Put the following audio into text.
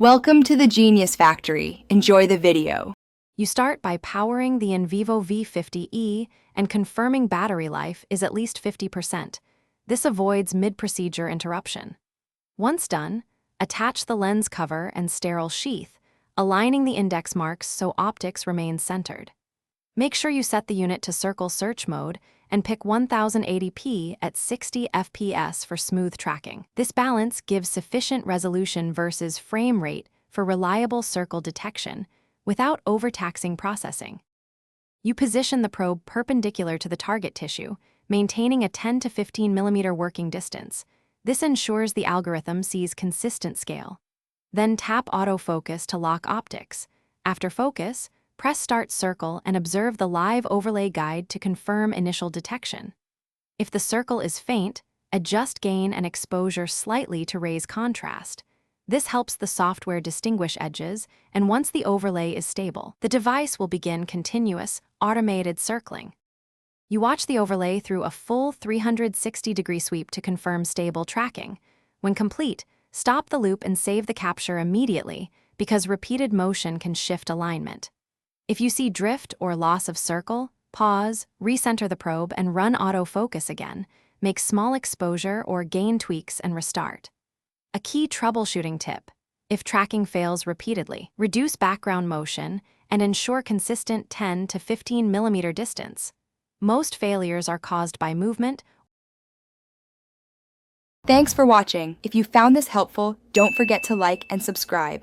Welcome to the Genius Factory. Enjoy the video. You start by powering the Vivo V50e and confirming battery life is at least 50%. This avoids mid-procedure interruption. Once done, attach the lens cover and sterile sheath, aligning the index marks so optics remain centered. Make sure you set the unit to circle search mode and pick 1080p at 60 FPS for smooth tracking. This balance gives sufficient resolution versus frame rate for reliable circle detection without overtaxing processing. You position the probe perpendicular to the target tissue, maintaining a 10 to 15 mm working distance. This ensures the algorithm sees consistent scale. Then tap autofocus to lock optics. After focus, press Start Circle and observe the live overlay guide to confirm initial detection. If the circle is faint, adjust gain and exposure slightly to raise contrast. This helps the software distinguish edges, and once the overlay is stable, the device will begin continuous, automated circling. You watch the overlay through a full 360-degree sweep to confirm stable tracking. When complete, stop the loop and save the capture immediately because repeated motion can shift alignment. If you see drift or loss of circle, pause, recenter the probe, and run autofocus again. Make small exposure or gain tweaks and restart. A key troubleshooting tip: if tracking fails repeatedly, reduce background motion and ensure consistent 10 to 15 mm distance. Most failures are caused by movement. Thanks for watching. If you found this helpful, don't forget to like and subscribe.